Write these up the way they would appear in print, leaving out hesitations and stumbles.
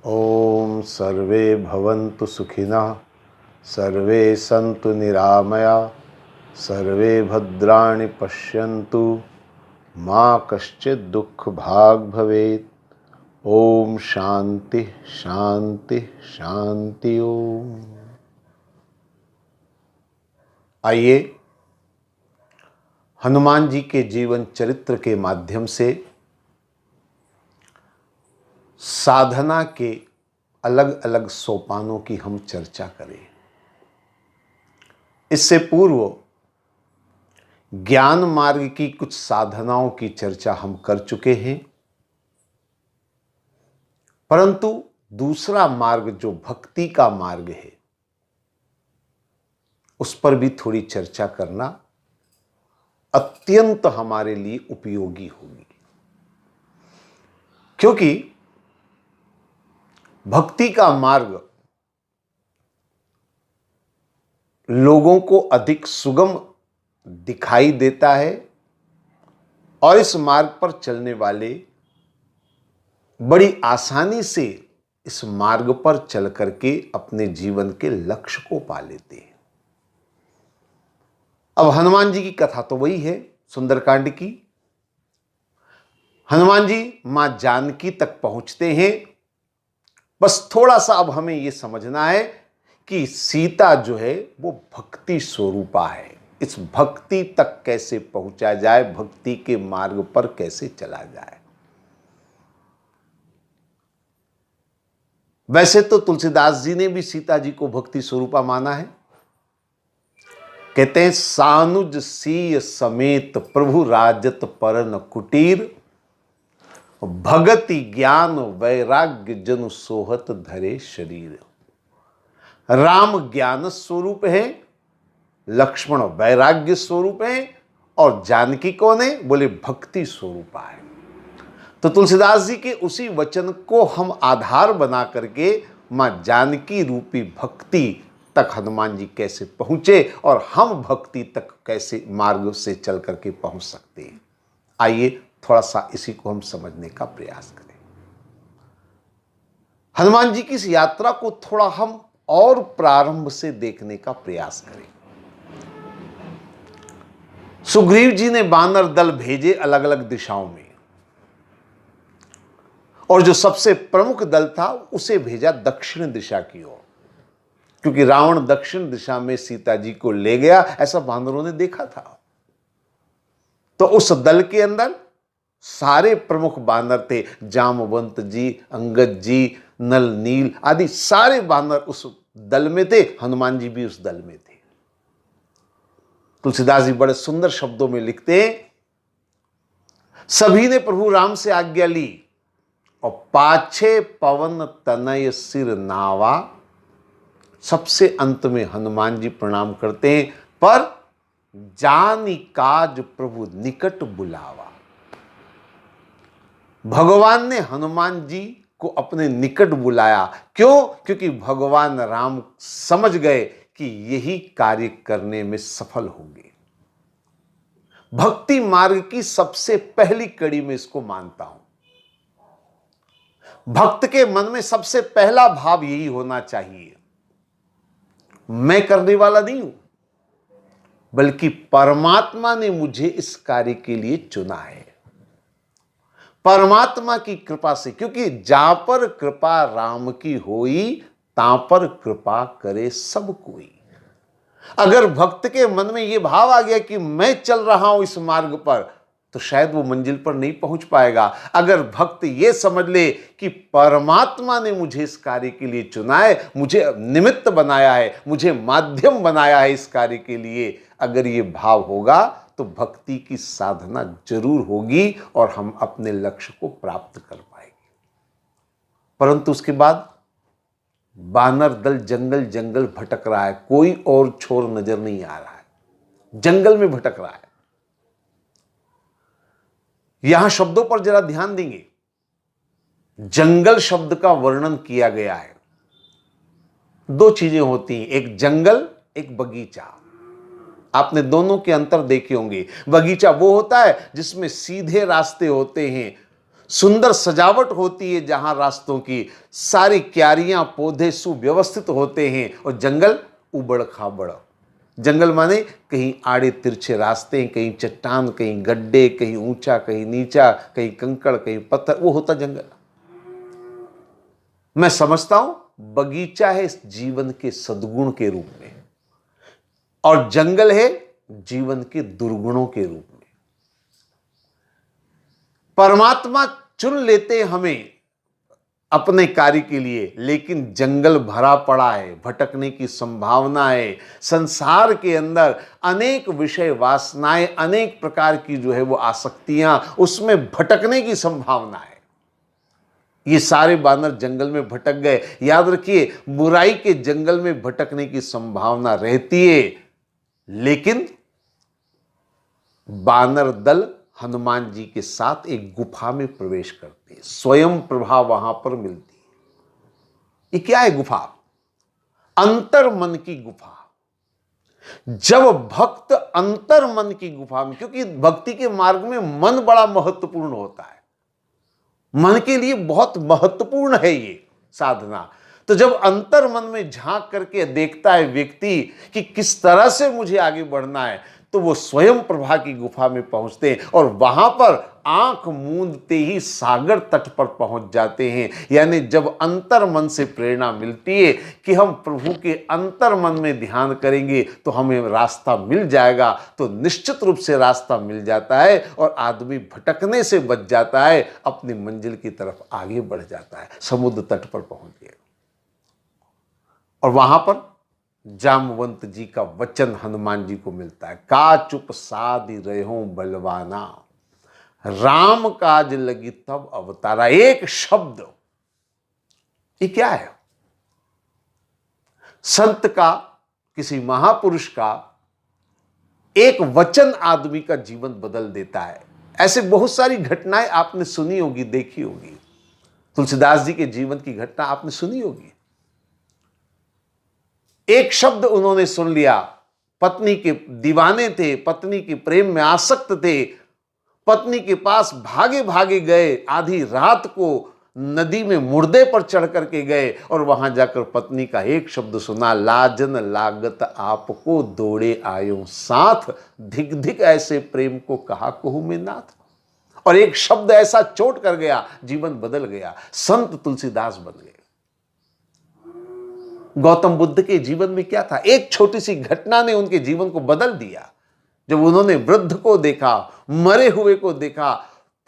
ओम सर्वे भवन्तु सुखिनः, सर्वे सन्तु निरामया, सर्वे भद्राणि पश्यन्तु, माँ कश्चित् दुःख भाग् भवेत्। ओम शांति शांति शांति ओम। आइए हनुमान जी के जीवन चरित्र के माध्यम से साधना के अलग अलग सोपानों की हम चर्चा करें। इससे पूर्व ज्ञान मार्ग की कुछ साधनाओं की चर्चा हम कर चुके हैं, परंतु दूसरा मार्ग जो भक्ति का मार्ग है उस पर भी थोड़ी चर्चा करना अत्यंत हमारे लिए उपयोगी होगी, क्योंकि भक्ति का मार्ग लोगों को अधिक सुगम दिखाई देता है और इस मार्ग पर चलने वाले बड़ी आसानी से इस मार्ग पर चल करके अपने जीवन के लक्ष्य को पा लेते हैं। अब हनुमान जी की कथा तो वही है सुंदरकांड की। हनुमान जी मां जानकी तक पहुंचते हैं। बस थोड़ा सा अब हमें यह समझना है कि सीता जो है वो भक्ति स्वरूपा है। इस भक्ति तक कैसे पहुंचा जाए, भक्ति के मार्ग पर कैसे चला जाए। वैसे तो तुलसीदास जी ने भी सीता जी को भक्ति स्वरूपा माना है। कहते हैं सानुज सीय समेत प्रभु राजत परन कुटीर, भगति ज्ञान वैराग्य जनु सोहत धरे शरीर। राम ज्ञान स्वरूप है, लक्ष्मण वैराग्य स्वरूप है और जानकी कौन है? बोले भक्ति स्वरूपा है। तो तुलसीदास जी के उसी वचन को हम आधार बना करके मां जानकी रूपी भक्ति तक हनुमान जी कैसे पहुंचे और हम भक्ति तक कैसे मार्ग से चल करके पहुंच सकते हैं। आइए थोड़ा सा इसी को हम समझने का प्रयास करें। हनुमान जी की इस यात्रा को थोड़ा हम और प्रारंभ से देखने का प्रयास करें। सुग्रीव जी ने वानर दल भेजे अलग अलग दिशाओं में, और जो सबसे प्रमुख दल था उसे भेजा दक्षिण दिशा की ओर, क्योंकि रावण दक्षिण दिशा में सीता जी को ले गया ऐसा वानरों ने देखा था। तो उस दल के अंदर सारे प्रमुख वानर थे, जामवंत जी, अंगद जी, नल नील आदि सारे वानर उस दल में थे। हनुमान जी भी उस दल में थे। तुलसीदास जी बड़े सुंदर शब्दों में लिखते हैं, सभी ने प्रभु राम से आज्ञा ली और पाछे पवन तनय सिर नावा। सबसे अंत में हनुमान जी प्रणाम करते हैं, पर जानी काज प्रभु निकट बुलावा। भगवान ने हनुमान जी को अपने निकट बुलाया। क्यों? क्योंकि भगवान राम समझ गए कि यही कार्य करने में सफल होंगे। भक्ति मार्ग की सबसे पहली कड़ी में इसको मानता हूं। भक्त के मन में सबसे पहला भाव यही होना चाहिए, मैं करने वाला नहीं हूं, बल्कि परमात्मा ने मुझे इस कार्य के लिए चुना है। परमात्मा की कृपा से, क्योंकि जहां पर कृपा राम की होई तां पर कृपा करे सब कोई। अगर भक्त के मन में यह भाव आ गया कि मैं चल रहा हूं इस मार्ग पर, तो शायद वो मंजिल पर नहीं पहुंच पाएगा। अगर भक्त ये समझ ले कि परमात्मा ने मुझे इस कार्य के लिए चुना है, मुझे निमित्त बनाया है, मुझे माध्यम बनाया है इस कार्य के लिए, अगर ये भाव होगा तो भक्ति की साधना जरूर होगी और हम अपने लक्ष्य को प्राप्त कर पाएंगे। परंतु उसके बाद वानर दल जंगल जंगल भटक रहा है, कोई और छोर नजर नहीं आ रहा है, जंगल में भटक रहा है। यहां शब्दों पर जरा ध्यान देंगे। जंगल शब्द का वर्णन किया गया है। दो चीजें होती हैं, एक जंगल, एक बगीचा। आपने दोनों के अंतर देखे होंगे। बगीचा वो होता है जिसमें सीधे रास्ते होते हैं, सुंदर सजावट होती है जहां रास्तों की, सारी क्यारियां पौधे सुव्यवस्थित होते हैं, और जंगल उबड़ खाबड़। जंगल माने कहीं आड़े तिरछे रास्ते हैं, कहीं चट्टान, कहीं गड्ढे, कहीं ऊंचा, कहीं नीचा, कहीं कंकड़, कहीं पत्थर, वो होता जंगल। मैं समझता हूं बगीचा है इस जीवन के सद्गुण के रूप में, और जंगल है जीवन के दुर्गुणों के रूप में। परमात्मा चुन लेते हमें अपने कार्य के लिए, लेकिन जंगल भरा पड़ा है, भटकने की संभावना है। संसार के अंदर अनेक विषय वासनाएं, अनेक प्रकार की जो है वो आसक्तियां, उसमें भटकने की संभावना है। ये सारे बानर जंगल में भटक गए। याद रखिए, बुराई के जंगल में भटकने की संभावना रहती है, लेकिन बानर दल हनुमान जी के साथ एक गुफा में प्रवेश करते हैं। स्वयं प्रभा वहां पर मिलती है। ये क्या है गुफा? अंतर मन की गुफा। जब भक्त अंतर मन की गुफा में, क्योंकि भक्ति के मार्ग में मन बड़ा महत्वपूर्ण होता है, मन के लिए बहुत महत्वपूर्ण है ये साधना। तो जब अंतर मन में झांक करके देखता है व्यक्ति कि किस तरह से मुझे आगे बढ़ना है, तो वो स्वयं प्रभा की गुफा में पहुंचते हैं, और वहां पर आंख मूंदते ही सागर तट पर पहुंच जाते हैं। यानी जब अंतर मन से प्रेरणा मिलती है कि हम प्रभु के अंतर मन में ध्यान करेंगे तो हमें रास्ता मिल जाएगा, तो निश्चित रूप से रास्ता मिल जाता है, और आदमी भटकने से बच जाता है, अपनी मंजिल की तरफ आगे बढ़ जाता है। समुद्र तट पर पहुंच गए, और वहां पर जामवंत जी का वचन हनुमान जी को मिलता है, का चुप साधि रहो बलवाना, राम काज लगी तब अवतारा। एक शब्द, ये क्या है? संत का, किसी महापुरुष का एक वचन आदमी का जीवन बदल देता है। ऐसे बहुत सारी घटनाएं आपने सुनी होगी, देखी होगी। तुलसीदास जी के जीवन की घटना आपने सुनी होगी। एक शब्द उन्होंने सुन लिया, पत्नी के दीवाने थे, पत्नी के प्रेम में आसक्त थे, पत्नी के पास भागे भागे गए, आधी रात को नदी में मुर्दे पर चढ़ करके गए, और वहां जाकर पत्नी का एक शब्द सुना, लाजन लागत आपको दौड़े आयो साथ, धिक धिक ऐसे प्रेम को कहा कहूं मैं नाथ। और एक शब्द ऐसा चोट कर गया, जीवन बदल गया, संत तुलसीदास बन गए। गौतम बुद्ध के जीवन में क्या था? एक छोटी सी घटना ने उनके जीवन को बदल दिया। जब उन्होंने वृद्ध को देखा, मरे हुए को देखा,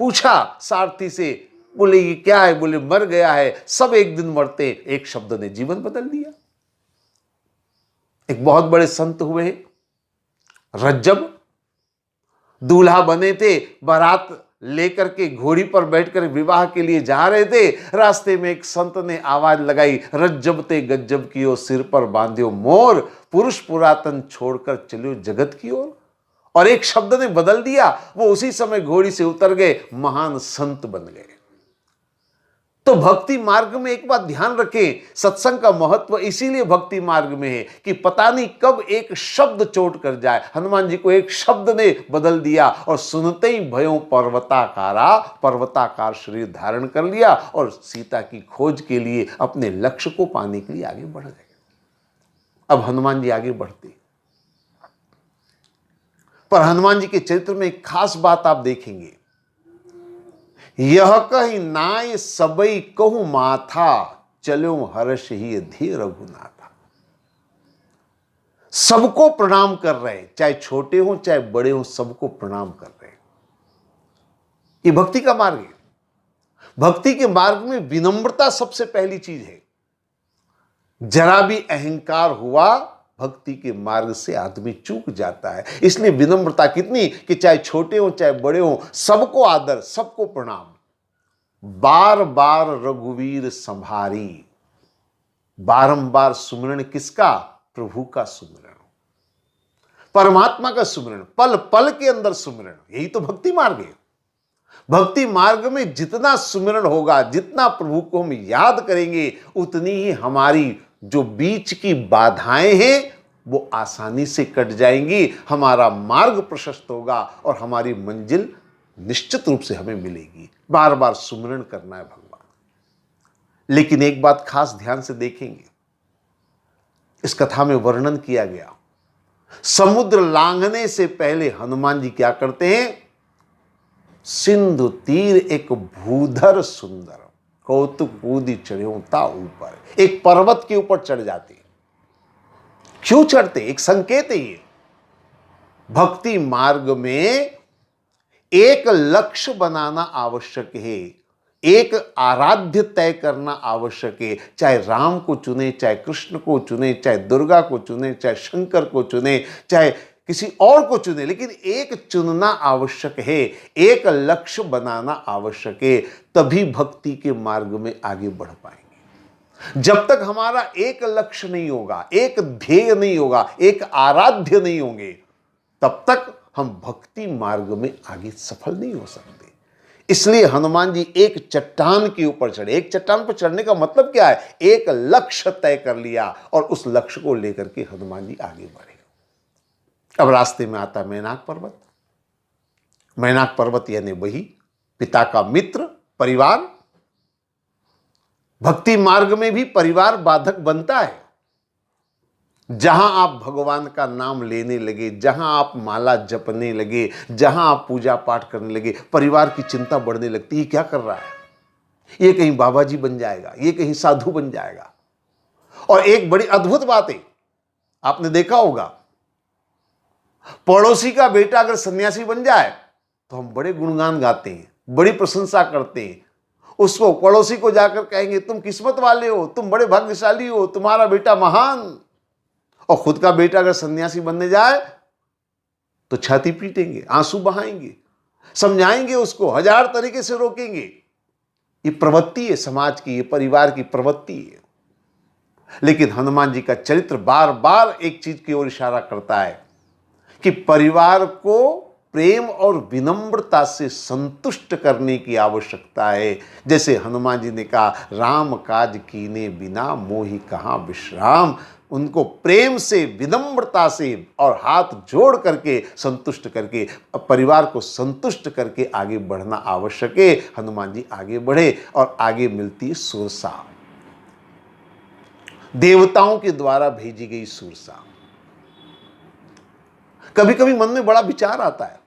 पूछा सारथी से, बोले ये क्या है? बोले मर गया है, सब एक दिन मरते। एक शब्द ने जीवन बदल दिया। एक बहुत बड़े संत हुए रज्जब, दूल्हा बने थे, बारात लेकर के घोड़ी पर बैठकर विवाह के लिए जा रहे थे। रास्ते में एक संत ने आवाज लगाई, रज्जब ते गज्जब कियो सिर पर बांधियो मोर, पुरुष पुरातन छोड़कर चलियो जगत की ओर। और एक शब्द ने बदल दिया, वो उसी समय घोड़ी से उतर गए, महान संत बन गए। तो भक्ति मार्ग में एक बात ध्यान रखें, सत्संग का महत्व इसीलिए भक्ति मार्ग में है कि पता नहीं कब एक शब्द चोट कर जाए। हनुमान जी को एक शब्द ने बदल दिया, और सुनते ही भयों पर्वताकारा, पर्वताकार शरीर धारण कर लिया, और सीता की खोज के लिए, अपने लक्ष्य को पाने के लिए आगे बढ़ गए। अब हनुमान जी आगे बढ़ते, पर हनुमान जी के चरित्र में एक खास बात आप देखेंगे, यह कही नाय सबई कहूं माथा, चलो हर्ष ही धी रघुनाथा। सबको प्रणाम कर रहे हैं, चाहे छोटे हो चाहे बड़े हो, सबको प्रणाम कर रहे हैं। ये भक्ति का मार्ग है। भक्ति के मार्ग में विनम्रता सबसे पहली चीज है। जरा भी अहंकार हुआ, भक्ति के मार्ग से आदमी चूक जाता है। इसलिए विनम्रता कितनी कि चाहे छोटे हो चाहे बड़े हो, सबको आदर, सबको प्रणाम। बार बार रघुवीर संभारी, बारंबार सुमिरन किसका? प्रभु का सुमिरन, परमात्मा का सुमिरन, पल पल के अंदर सुमिरन। यही तो भक्ति मार्ग है। भक्ति मार्ग में जितना सुमिरन होगा, जितना प्रभु को हम याद करेंगे, उतनी ही हमारी जो बीच की बाधाएं हैं वो आसानी से कट जाएंगी, हमारा मार्ग प्रशस्त होगा, और हमारी मंजिल निश्चित रूप से हमें मिलेगी। बार बार सुमिरन करना है भगवान। लेकिन एक बात खास ध्यान से देखेंगे, इस कथा में वर्णन किया गया, समुद्र लांघने से पहले हनुमान जी क्या करते हैं? सिंधु तीर एक भूधर सुंदर कौतुक कूदी चढ़ता ऊपर, एक पर्वत के ऊपर चढ़ जाते। क्यों चढ़ते? एक संकेत है ये। भक्ति मार्ग में एक लक्ष्य बनाना आवश्यक है, एक आराध्य तय करना आवश्यक है। चाहे राम को चुने, चाहे कृष्ण को चुने, चाहे दुर्गा को चुने, चाहे शंकर को चुने, चाहे किसी और को चुने, लेकिन एक चुनना आवश्यक है, एक लक्ष्य बनाना आवश्यक है। तभी भक्ति के मार्ग में आगे बढ़ पाएंगे। जब तक हमारा एक लक्ष्य नहीं होगा, एक ध्येय नहीं होगा, एक आराध्य नहीं होंगे, तब तक हम भक्ति मार्ग में आगे सफल नहीं हो सकते। इसलिए हनुमान जी एक चट्टान के ऊपर चढ़े। एक चट्टान पर चढ़ने का मतलब क्या है? एक लक्ष्य तय कर लिया और उस लक्ष्य को लेकर के हनुमान जी आगे बढ़े। अब रास्ते में आता मैनाक पर्वत। मैनाक पर्वत यानी वही पिता का मित्र, परिवार। भक्ति मार्ग में भी परिवार बाधक बनता है। जहां आप भगवान का नाम लेने लगे, जहां आप माला जपने लगे, जहां आप पूजा पाठ करने लगे, परिवार की चिंता बढ़ने लगती है। क्या कर रहा है? ये कहीं बाबा जी बन जाएगा, ये कहीं साधु बन जाएगा। और एक बड़ी अद्भुत बात है, आपने देखा होगा, पड़ोसी का बेटा अगर सन्यासी बन जाए तो हम बड़े गुणगान गाते हैं, बड़ी प्रशंसा करते हैं। उसको, पड़ोसी को जाकर कहेंगे तुम किस्मत वाले हो, तुम बड़े भाग्यशाली हो, तुम्हारा बेटा महान। और खुद का बेटा अगर सन्यासी बनने जाए तो छाती पीटेंगे, आंसू बहाएंगे, समझाएंगे उसको, हजार तरीके से रोकेंगे। ये प्रवृत्ति है समाज की, ये परिवार की प्रवृत्ति है। लेकिन हनुमान जी का चरित्र बार बार एक चीज की ओर इशारा करता है कि परिवार को प्रेम और विनम्रता से संतुष्ट करने की आवश्यकता है। जैसे हनुमान जी ने कहा, राम काज कीने बिना मोहि कहां विश्राम। उनको प्रेम से, विनम्रता से और हाथ जोड़ करके, संतुष्ट करके, परिवार को संतुष्ट करके आगे बढ़ना आवश्यक है। हनुमान जी आगे बढ़े और आगे मिलती है सुरसा, देवताओं के द्वारा भेजी गई सुरसा। कभी कभी मन में बड़ा विचार आता है,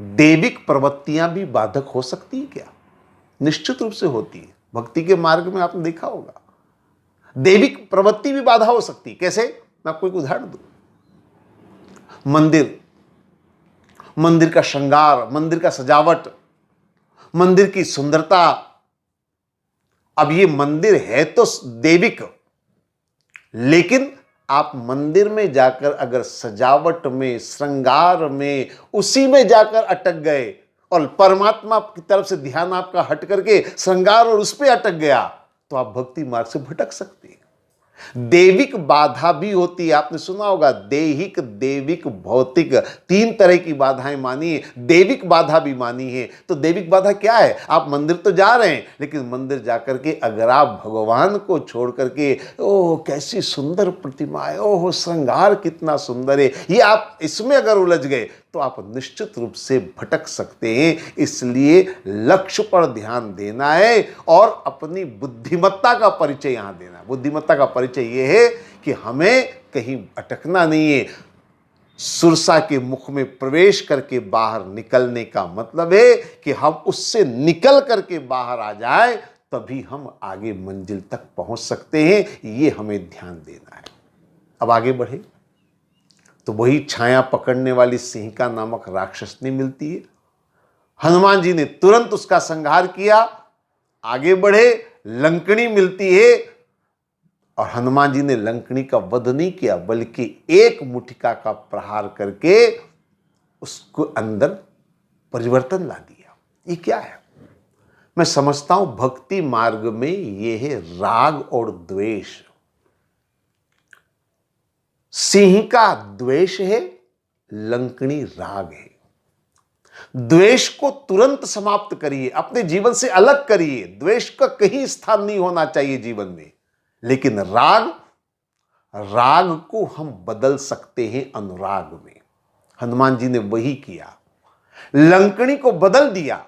दैविक प्रवृत्तियां भी बाधक हो सकती है क्या? निश्चित रूप से होती है। भक्ति के मार्ग में आपने देखा होगा, दैविक प्रवृत्ति भी बाधा हो सकती है। कैसे? मैं आपको एक उदाहरण दूं। मंदिर का श्रृंगार, मंदिर का सजावट, मंदिर की सुंदरता। अब ये मंदिर है तो दैविक, लेकिन आप मंदिर में जाकर अगर सजावट में, श्रृंगार में, उसी में जाकर अटक गए और परमात्मा की तरफ से ध्यान आपका हट करके श्रृंगार और उस पर अटक गया, तो आप भक्ति मार्ग से भटक सकते हैं। दैविक बाधा भी होती है। आपने सुना होगा, दैहिक, दैविक, भौतिक, तीन तरह की बाधाएं मानी है। दैविक बाधा भी मानी है। तो दैविक बाधा क्या है? आप मंदिर तो जा रहे हैं, लेकिन मंदिर जाकर के अगर आप भगवान को छोड़ करके, ओह कैसी सुंदर प्रतिमा है, ओह श्रृंगार कितना सुंदर है, ये आप इसमें अगर उलझ गए तो आप निश्चित रूप से भटक सकते हैं। इसलिए लक्ष्य पर ध्यान देना है और अपनी बुद्धिमत्ता का परिचय यहां देना है। बुद्धिमत्ता का परिचय यह है कि हमें कहीं अटकना नहीं है। सुरसा के मुख में प्रवेश करके बाहर निकलने का मतलब है कि हम उससे निकल करके बाहर आ जाए, तभी हम आगे मंजिल तक पहुंच सकते हैं। ये हमें ध्यान देना है। अब आगे बढ़े तो वही छाया पकड़ने वाली सिंहिका नामक राक्षसनी मिलती है। हनुमान जी ने तुरंत उसका संहार किया, आगे बढ़े। लंकनी मिलती है और हनुमान जी ने लंकनी का वध नहीं किया, बल्कि एक मुठिका का प्रहार करके उसको अंदर परिवर्तन ला दिया। ये क्या है? मैं समझता हूं भक्ति मार्ग में यह है राग और द्वेष। सिंहिका द्वेष है, लंकनी राग है। द्वेष को तुरंत समाप्त करिए, अपने जीवन से अलग करिए। द्वेष का कहीं स्थान नहीं होना चाहिए जीवन में। लेकिन राग को हम बदल सकते हैं अनुराग में। हनुमान जी ने वही किया। लंकनी को बदल दिया।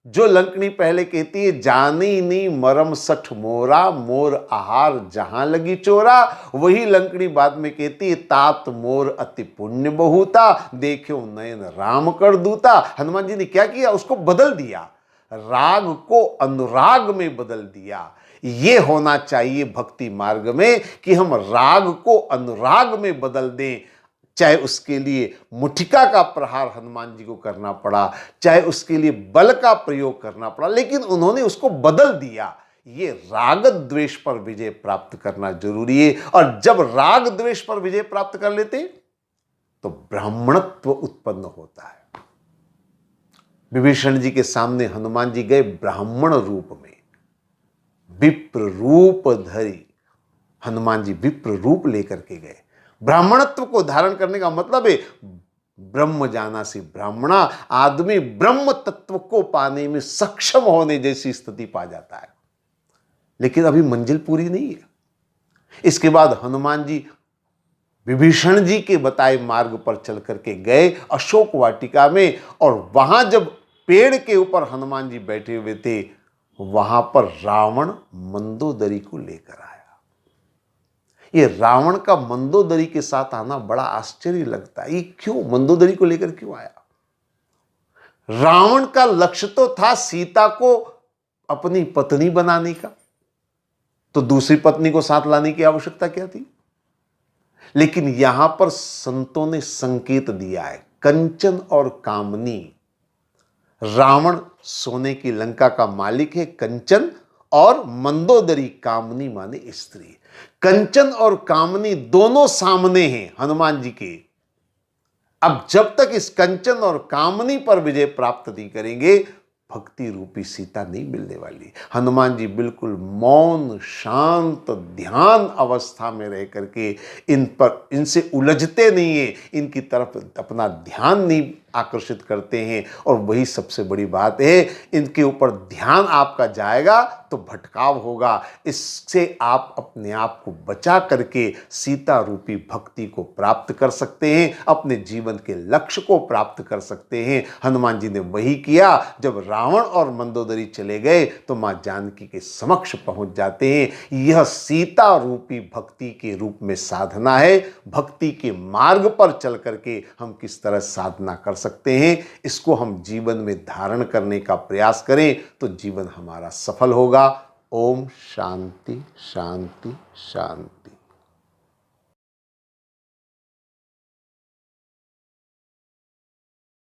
जो लंकनी पहले कहती है जानी नी मरम सठ मोरा, मोर आहार जहां लगी चोरा, वही लंकनी बाद में कहती है तात मोर अति पुण्य बहुता, देखो नयन राम कर दूता। हनुमान जी ने क्या किया? उसको बदल दिया, राग को अनुराग में बदल दिया। ये होना चाहिए भक्ति मार्ग में कि हम राग को अनुराग में बदल दें। चाहे उसके लिए मुठिका का प्रहार हनुमान जी को करना पड़ा, चाहे उसके लिए बल का प्रयोग करना पड़ा, लेकिन उन्होंने उसको बदल दिया। ये राग द्वेष पर विजय प्राप्त करना जरूरी है। और जब राग द्वेष पर विजय प्राप्त कर लेते तो ब्राह्मणत्व उत्पन्न होता है। विभीषण जी के सामने हनुमान जी गए ब्राह्मण रूप में, विप्र रूप धरी। हनुमान जी विप्र रूप लेकर के गए। ब्राह्मणत्व को धारण करने का मतलब है ब्रह्म जानासि ब्राह्मणा, आदमी ब्रह्म तत्व को पाने में सक्षम होने जैसी स्थिति पा जाता है। लेकिन अभी मंजिल पूरी नहीं है। इसके बाद हनुमान जी विभीषण जी के बताए मार्ग पर चल करके गए अशोक वाटिका में, और वहां जब पेड़ के ऊपर हनुमान जी बैठे हुए थे, वहां पर रावण मंदोदरी को लेकर आया। ये रावण का मंदोदरी के साथ आना बड़ा आश्चर्य लगता है। ये क्यों मंदोदरी को लेकर क्यों आया? रावण का लक्ष्य तो था सीता को अपनी पत्नी बनाने का, तो दूसरी पत्नी को साथ लाने की आवश्यकता क्या थी? लेकिन यहां पर संतों ने संकेत दिया है, कंचन और कामनी। रावण सोने की लंका का मालिक है कंचन, और मंदोदरी कामनी माने स्त्री। कंचन और कामनी दोनों सामने हैं हनुमान जी के। अब जब तक इस कंचन और कामनी पर विजय प्राप्त नहीं करेंगे, भक्ति रूपी सीता नहीं मिलने वाली। हनुमान जी बिल्कुल मौन शांत ध्यान अवस्था में रह करके इनसे उलझते नहीं है, इनकी तरफ अपना ध्यान नहीं आकर्षित करते हैं। और वही सबसे बड़ी बात है, इनके ऊपर ध्यान आपका जाएगा तो भटकाव होगा। इससे आप अपने आप को बचा करके सीता रूपी भक्ति को प्राप्त कर सकते हैं, अपने जीवन के लक्ष्य को प्राप्त कर सकते हैं। हनुमान जी ने वही किया। जब रावण और मंदोदरी चले गए तो मां जानकी के समक्ष पहुंच जाते हैं। यह सीता रूपी भक्ति के रूप में साधना है। भक्ति के मार्ग पर चल करके हम किस तरह साधना कर सकते हैं, इसको हम जीवन में धारण करने का प्रयास करें तो जीवन हमारा सफल होगा। ओम शांति शांति शांति।